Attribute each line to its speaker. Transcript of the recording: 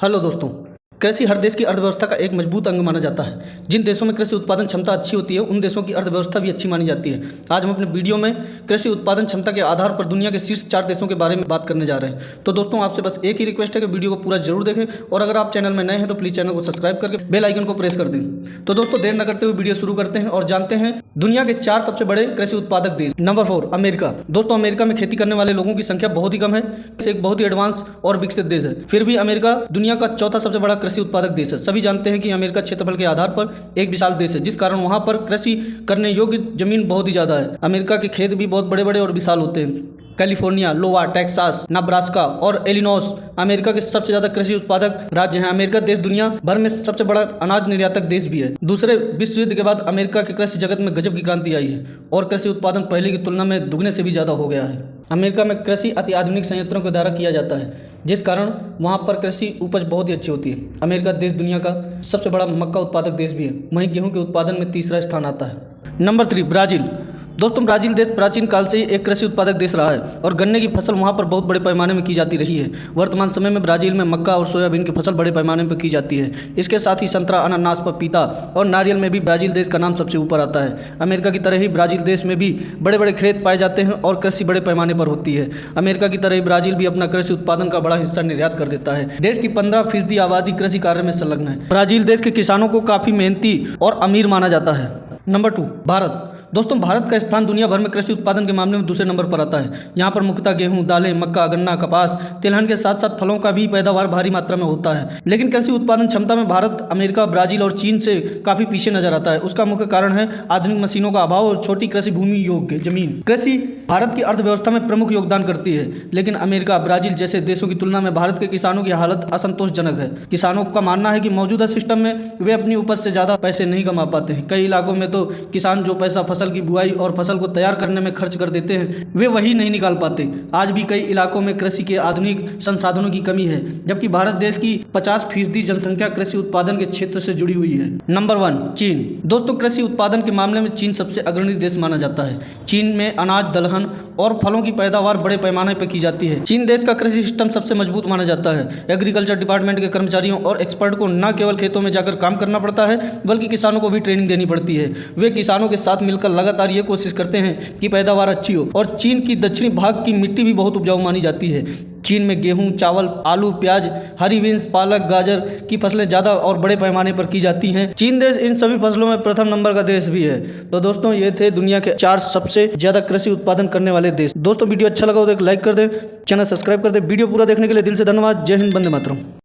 Speaker 1: Hello दोस्तों। कृषि हर देश की अर्थव्यवस्था का एक मजबूत अंग माना जाता है। जिन देशों में कृषि उत्पादन क्षमता अच्छी होती है उन देशों की अर्थव्यवस्था भी अच्छी मानी जाती है। आज हम अपने वीडियो में कृषि उत्पादन क्षमता के आधार पर दुनिया के शीर्ष 4 देशों के बारे में बात करने जा रहे हैं। तो दोस्तों आपसे बस एक ही रिक्वेस्ट है कि वीडियो को पूरा जरूर देखें और अगर आप चैनल में नए हैं तो प्लीज़ चैनल को सब्सक्राइब करके बेल आइकन को प्रेस कर दें। तो दोस्तों देर न करते हुए वीडियो शुरू करते हैं और जानते हैं दुनिया के 4 सबसे बड़े कृषि उत्पादक देश। Number 4 America. दोस्तों अमेरिका में खेती करने वाले लोगों की संख्या बहुत ही कम है। एक बहुत ही एडवांस और विकसित देश है, फिर भी अमेरिका दुनिया का चौथा सबसे बड़ा कृषि उत्पादक देश है। सभी जानते हैं कि अमेरिका क्षेत्रफल के आधार पर एक विशाल देश है, जिस कारण वहां पर कृषि करने योग्य जमीन बहुत ही ज्यादा है। अमेरिका के खेत भी बहुत बड़े बड़े और विशाल होते हैं। कैलिफोर्निया, लोवा, टेक्सास, नब्रास्का और इलिनॉस अमेरिका के सबसे ज्यादा कृषि उत्पादक राज्य हैं। अमेरिका देश दुनिया भर में सबसे बड़ा अनाज निर्यातक देश भी है। दूसरे विश्व युद्ध के बाद अमेरिका के कृषि जगत में गजब की क्रांति आई है और कृषि उत्पादन पहले की तुलना में दुगने से भी ज्यादा हो गया है। अमेरिका में कृषि अति आधुनिक संयंत्रों के द्वारा किया जाता है, जिस कारण वहाँ पर कृषि उपज बहुत ही अच्छी होती है। अमेरिका देश दुनिया का सबसे बड़ा मक्का उत्पादक देश भी है। वहीं गेहूं के उत्पादन में तीसरा स्थान आता है। Number 3 Brazil. दोस्तों ब्राज़ील देश प्राचीन काल से ही एक कृषि उत्पादक देश रहा है और गन्ने की फसल वहाँ पर बहुत बड़े पैमाने में की जाती रही है। वर्तमान समय में ब्राज़ील में मक्का और सोयाबीन की फसल बड़े पैमाने पर की जाती है। इसके साथ ही संतरा, अनानास, पपीता और नारियल में भी ब्राज़ील देश का नाम सबसे ऊपर आता है। अमेरिका की तरह ही ब्राज़ील देश में भी बड़े बड़े खेत पाए जाते हैं और कृषि बड़े पैमाने पर होती है। अमेरिका की तरह ही ब्राज़ील भी अपना कृषि उत्पादन का बड़ा हिस्सा निर्यात कर देता है। देश की 15% आबादी कृषि कार्य में संलग्न है। ब्राज़ील देश के किसानों को काफ़ी मेहनती और अमीर माना जाता है। नंबर 2 भारत। दोस्तों भारत का स्थान दुनिया भर में कृषि उत्पादन के मामले में दूसरे नंबर पर आता है। यहाँ पर मुख्यतः गेहूं, दालें, मक्का, गन्ना, कपास, तिलहन के साथ साथ फलों का भी पैदावार भारी मात्रा में होता है। लेकिन कृषि उत्पादन क्षमता में भारत अमेरिका, ब्राज़ील और चीन से काफ़ी पीछे नजर आता है। उसका मुख्य कारण है आधुनिक मशीनों का अभाव और छोटी कृषि भूमि योग्य जमीन। कृषि भारत की अर्थव्यवस्था में प्रमुख योगदान करती है, लेकिन अमेरिका, ब्राज़ील जैसे देशों की तुलना में भारत के किसानों की हालत असंतोषजनक है। किसानों का मानना है कि मौजूदा सिस्टम में वे अपनी उपज से ज़्यादा पैसे नहीं कमा पाते हैं। कई इलाकों में तो किसान जो पैसा फसल की बुआई और फसल को तैयार करने में खर्च कर देते हैं वे वही नहीं निकाल पाते। आज भी कई इलाकों में कृषि के आधुनिक संसाधनों की कमी है, जबकि भारत देश की 50% जनसंख्या कृषि उत्पादन के क्षेत्र से जुड़ी हुई है। नंबर 1 चीन। दोस्तों कृषि उत्पादन के मामले में चीन सबसे अग्रणी देश माना जाता है। चीन में अनाज, दलहन और फलों की पैदावार बड़े पैमाने पर की जाती है। चीन देश का कृषि सिस्टम सबसे मजबूत माना जाता है। एग्रीकल्चर डिपार्टमेंट के कर्मचारियों और एक्सपर्ट को न केवल खेतों में जाकर काम करना पड़ता है बल्कि किसानों को भी ट्रेनिंग देनी पड़ती है। वे किसानों के साथ मिलकर लगातार ये कोशिश करते हैं कि पैदावार अच्छी हो। और चीन की दक्षिणी भाग की मिट्टी भी बहुत उपजाऊ मानी जाती है। चीन में गेहूं, चावल, आलू, प्याज, हरी बीन्स, पालक, गाजर की फसलें ज़्यादा और बड़े पैमाने पर की जाती हैं। चीन देश इन सभी फसलों में प्रथम नंबर का देश भी है। तो दोस्तों ये थे दुनिया के 4 सबसे ज़्यादा कृषि उत्पादन करने वाले देश। दोस्तों वीडियो अच्छा लगा तो एक लाइक कर दें, चैनल सब्सक्राइब कर दें। वीडियो पूरा देखने के लिए दिल से धन्यवाद। जय हिंद, वंदे मातरम।